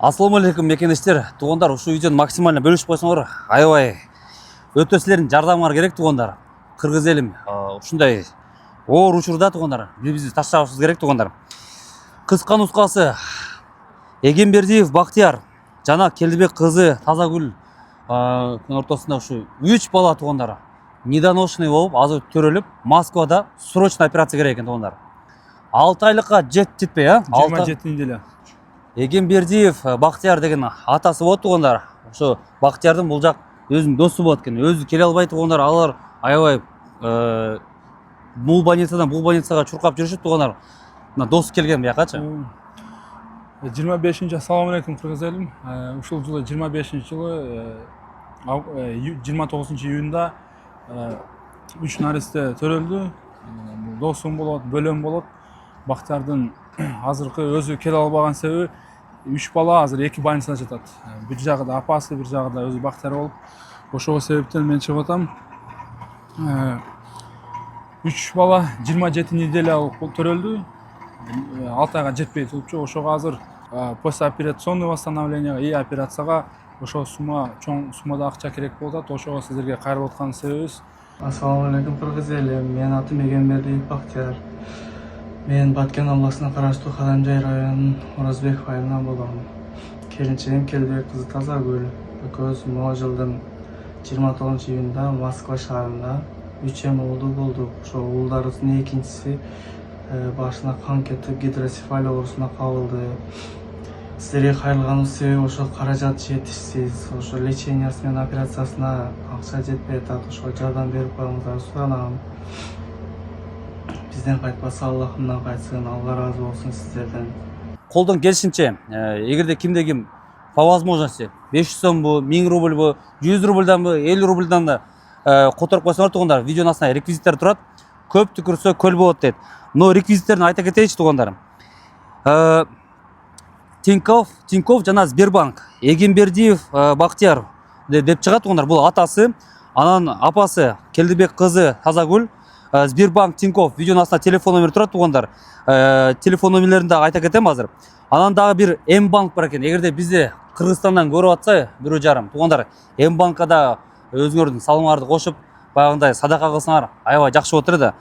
Ассаламу алейкум мекенештер, туғандар, ушу видеоны максимально бөлүшүп койсоңор, аябай өтө силердин жардамыңар керек туғандар. Кыргыз элим ушундай оор учурда туғандар, бирибизди таштабашыбыз керек туғандар. Кыска нускасы Эгембердиев Бактияр жана Келдибек кызы Тазагүл ортосунда ушу 3 бала туғандар. Недоношенный болуп, азыр төрөлүп, Москвада срочный операция керек экен туғандар. 6 айлыкка жетпей, 27-нделе. Эгембердиев Бактияр деген атасы болот туғандар. Ошо Бактиярдын бул жак өзүнүн досу болот экен. Өзү келе албай туғандар, алар аябай бул больницадан бул больницага чуркап жүрүшүп туғандар. Мына досу келген биякачы. 25-нчи ассаламу алейкум кыргыз элим. Ушул жылы 25-нчи жылы 29 июнда 3 наристе төрөлдү. Досум болот, бөлөм болот. Бактиярдын азыркы өзү келе албаган себеби 3 бала азыр 2 больницада жатат. Бир жагында апасы, бир жагында өзү Бактияр болуп. Ошого себептен мен чыгып атам. 3 бала 27 неделя төрөлдү. 6 айга жетпей турупчу. Ошого азыр постоперационный восстановление и операцияга ошо сумма, чоң суммада акча керек болуп атат. Ошого сиздерге кайрылып аткан себебибиз. Ассаламу алейкум кыргыз элим. Менин атым Эгембердиев Бактияр. Мен Баткен областына караштуу Кадамжай районунун Оразбеков айылынан болом. Келинчегим Келдибек кызы Тазагүл. Экөөбүз могу жылдын 29 июнда Москва шаарында 3 уулду болдук. Ошо уулдарыбыздын экинчиси башына кан кетип гидросефалия оорусуна кабылды. Сиздерге кайрылганыбыз себеби ошо каражат жетишсиз. Ошо лечениясы менен операциясына акча жетпей атат. Ошого жардам берип коюңуздарды суранам. Бизден кайтпаса Аллахымдан кайтсын. Алла разы болсун сиздерден. Колдон келишинче, эгерде кимде ким по возможности 500 сомбу, 1000 рубльбу, 100 рубльданбы, 50 рубльдан да которуп койсоңор тугандар, видеонун астына реквизиттер турат. Көп түкүрсө көл болот дейт. Но реквизиттерин айта кетейинчи тугандар. Тиньков жана Сбербанк Эгембердиев Бактияр деп чыгат тугандар. Бул атасы, анан апасы Келдибек кызы Тазагүл. Сбербанк, Тиньков видеонун астына телефон номери турат тугандар. Телефон номерлерин да айта кетем азыр. Анан дагы бир М-банк бар экен. Эгерде бизди Кыргызстандан көрүп атса, 1,5 тугандар, М-банкка да өзүңөрдүн салымыңарды кошуп, баягындай садака кылсаңар аябай жакшы болот эле да.